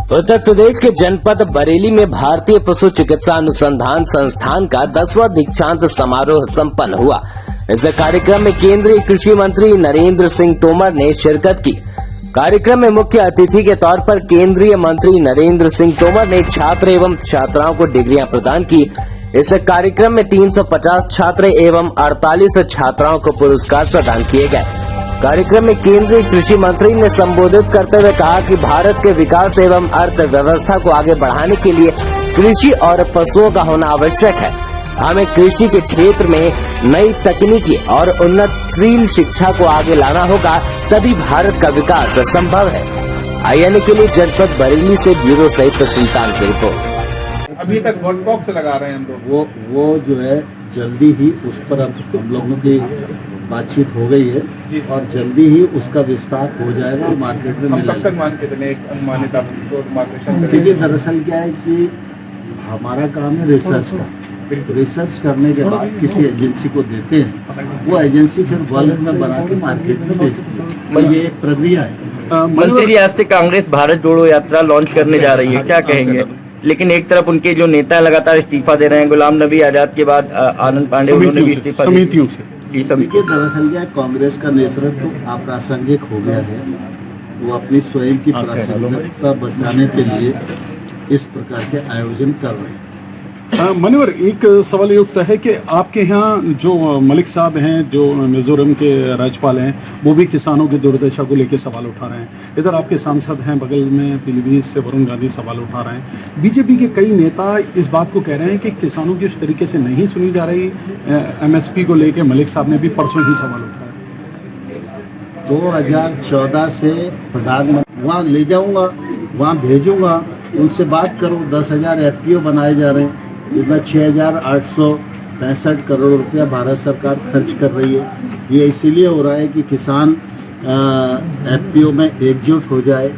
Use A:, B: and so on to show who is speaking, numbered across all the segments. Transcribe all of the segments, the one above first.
A: उत्तर प्रदेश के जनपद बरेली में भारतीय पशु चिकित्सा अनुसंधान संस्थान का 10वां दीक्षांत समारोह संपन्न हुआ। इस कार्यक्रम में केंद्रीय कृषि मंत्री नरेंद्र सिंह तोमर ने शिरकत की। कार्यक्रम में मुख्य अतिथि के तौर पर केंद्रीय मंत्री नरेंद्र सिंह तोमर ने छात्र एवं छात्राओं को डिग्रियां प्रदान की। इस कार्यक्रम में 350 छात्र एवं 48 छात्राओं को पुरस्कार प्रदान किए गए। कार्यक्रम में केंद्रीय कृषि मंत्री ने संबोधित करते हुए कहा कि भारत के विकास एवं अर्थव्यवस्था को आगे बढ़ाने के लिए कृषि और पशुओं का होना आवश्यक है। हमें कृषि के क्षेत्र में नई तकनीकी और उन्नतशील शिक्षा को आगे लाना होगा, तभी भारत का विकास संभव है। IANA के लिए जनपद बरेली से ब्यूरो सहित सुल्तान की रिपोर्ट।
B: अभी तक वोट बॉक्स लगा रहे हैं हम लोग,
C: वो जो है जल्दी ही उस पर हम लोगों की बातचीत हो गई है और जल्दी ही उसका विस्तार हो जाएगा और मार्केट में मिलेगा।
B: कब तक मान के चले अनुमानित आप मार्केशन करें?
C: देखिए, दरअसल क्या है कि हमारा काम है रिसर्च का। रिसर्च करने के बाद किसी एजेंसी को देते हैं, वो एजेंसी फिर वॉलेट में बना के मार्केट में बेचती है। ये एक प्रक्रिया है।
D: मंत्री रियासती कांग्रेस भारत जोड़ो यात्रा लॉन्च करने जा रही है, क्या कहेंगे? लेकिन एक तरफ उनके जो नेता लगातार इस्तीफा दे रहे हैं, गुलाम नबी आजाद के बाद आनंद पांडे, उन्होंने भी इस्तीफा
C: समितियों से। देखिए, दरअसल क्या कांग्रेस का नेतृत्व अप्रासंगिक हो गया है। वो अपनी स्वयं की प्रासंगिकता बचाने के लिए इस प्रकार के आयोजन कर रहे हैं।
E: मनोहर, एक सवाल ये उठता है कि आपके यहाँ जो मलिक साहब हैं, जो मिजोरम के राज्यपाल हैं, वो भी किसानों की दुर्दशा को लेकर सवाल उठा रहे हैं। इधर आपके सांसद हैं बगल में पीलीभीत से वरुण गांधी सवाल उठा रहे हैं। बीजेपी के कई नेता इस बात को कह रहे हैं कि किसानों की उस तरीके से नहीं सुनी जा रही। MSP को लेकर मलिक साहब ने भी परसों ही सवाल उठाया।
C: 2014 से प्रधानमंत्री वहाँ ले जाऊँगा, वहाँ भेजूँगा, उनसे बात करो। 10,000 FPO बनाए जा रहे हैं। इतना 6,865 करोड़ रुपया भारत सरकार खर्च कर रही है। ये इसीलिए हो रहा है कि किसान FPO में एकजुट हो जाए,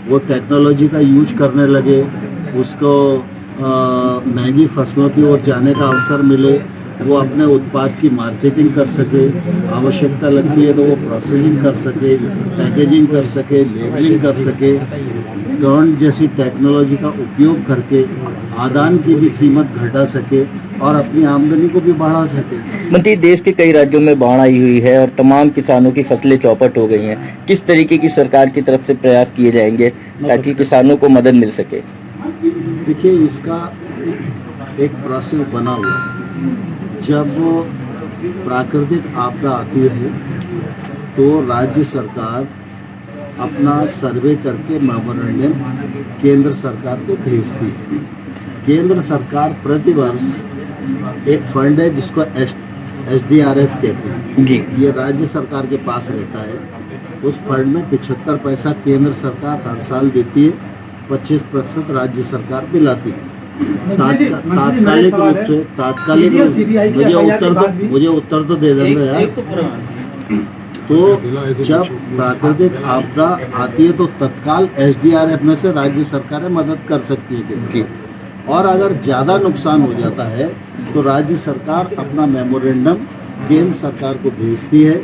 C: वो टेक्नोलॉजी का यूज करने लगे, उसको महंगी फसलों की ओर जाने का अवसर मिले, वो अपने उत्पाद की मार्केटिंग कर सके, आवश्यकता लगती है तो वो प्रोसेसिंग कर सके, पैकेजिंग कर सके, लेबलिंग कर सके, ड्रोन जैसी टेक्नोलॉजी का उपयोग करके आदान की भी कीमत घटा सके और अपनी आमदनी को भी बढ़ा सके।
D: मंत्री, देश के कई राज्यों में बाढ़ आई हुई है और तमाम किसानों की फसलें चौपट हो गई हैं। किस तरीके की सरकार की तरफ से प्रयास किए जाएंगे ताकि किसानों को मदद मिल सके?
C: देखिए, इसका एक प्रोसेस बना हुआ है। जब प्राकृतिक आपदा आती है तो राज्य सरकार अपना सर्वे करके मेमोरेंडम केंद्र सरकार को भेजती है। केंद्र सरकार प्रतिवर्ष एक फंड है जिसको SDRF कहते हैं जी, ये राज्य सरकार के पास रहता है। उस फंड में 75 पैसा केंद्र सरकार हर साल देती है, 25% राज्य सरकार पिलाती है। तात्कालिक रूप से मुझे उत्तर तो दे देंगे यार। तो जब प्राकृतिक आपदा आती है तो तत्काल SDRF में से राज्य सरकारें मदद कर सकती है किसकी, और अगर ज़्यादा नुकसान हो जाता है तो राज्य सरकार अपना मेमोरेंडम केंद्र सरकार को भेजती है।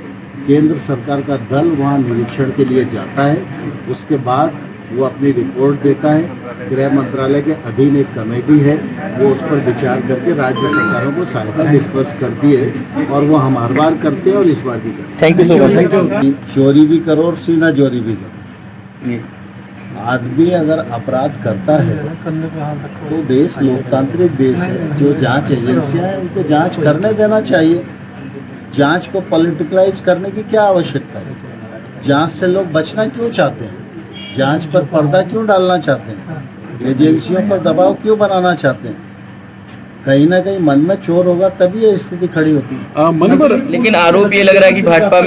C: केंद्र सरकार का दल वहाँ निरीक्षण के लिए जाता है। उसके बाद वो अपनी रिपोर्ट देता है। गृह मंत्रालय के अधीन एक कमेटी है, वो उस पर विचार करके राज्य सरकारों को सहायता डिस्पर्स करती है और वो हम हर बार करते हैं और इस बार भी करते हैं।
D: Thank you so much.
C: चोरी भी करो और सीना चोरी भी करो। आदमी अगर अपराध करता है तो देश लोकतांत्रिक देश है, जो जांच एजेंसियां हैं उनको जांच करने देना चाहिए। जांच को पॉलिटिकलाइज करने की क्या आवश्यकता है? जांच से लोग बचना क्यों चाहते हैं? जांच पर पर्दा क्यों डालना चाहते हैं? एजेंसियों पर दबाव क्यों बनाना चाहते हैं? कहीं ना कहीं मन में चोर होगा तभी ये स्थिति खड़ी होती है।
D: लेकिन आरोप ये लग रहा है कि भाजपा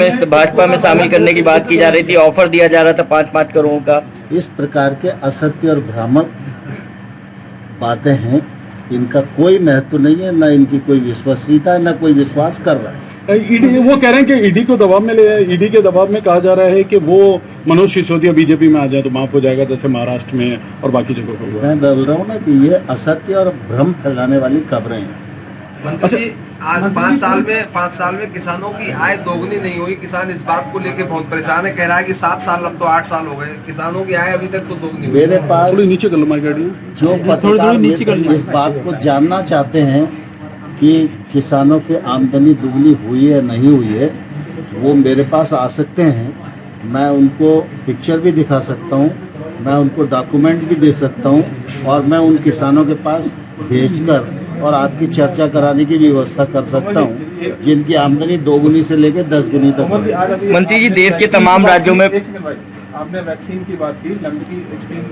D: में शामिल करने की बात की जा रही थी, ऑफर दिया जा रहा था 5-5 करोड़ का।
C: इस प्रकार के असत्य और भ्रामक बातें हैं, इनका कोई महत्व नहीं है, न इनकी कोई विश्वसनीयता है, न कोई विश्वास कर रहा है।
E: ईडी, वो कह रहे हैं कि ईडी को दबाव में ले, ईडी के दबाव में कहा जा रहा है कि वो मनोज सिसोदिया बीजेपी में आ जाए तो माफ हो जाएगा, जैसे महाराष्ट्र में और बाकी जगहों पर हुआ।
C: मैं बोल रहा हूँ ना कि ये असत्य और भ्रम फैलाने वाली खबरें हैं।
F: मंत्री जी, आज 5 साल में किसानों की आय दोगुनी नहीं हुई। किसान इस बात को लेके बहुत परेशान है, कह रहा है कि 7 साल, अब तो 8 साल हो गए, किसानों की आय अभी तक तो दोगुनी हुई।
C: मेरे पास
E: थोड़ी नीचे कर लो माइक गाड़ी।
C: जो पत्रकार मित्र इस बात को जानना चाहते हैं कि किसानों की आमदनी दुगनी हुई है नहीं हुई है, वो मेरे पास आ सकते हैं। मैं उनको पिक्चर भी दिखा सकता हूँ, मैं उनको डॉक्यूमेंट भी दे सकता हूँ, और मैं उन किसानों के पास भेजकर और आपकी चर्चा कराने की व्यवस्था कर सकता हूँ जिनकी आमदनी 2 गुनी से लेकर 10 गुनी तक है।
D: मंत्री जी, देश के तमाम राज्यों में
B: आपने वैक्सीन की बात की, लंग की स्क्रीन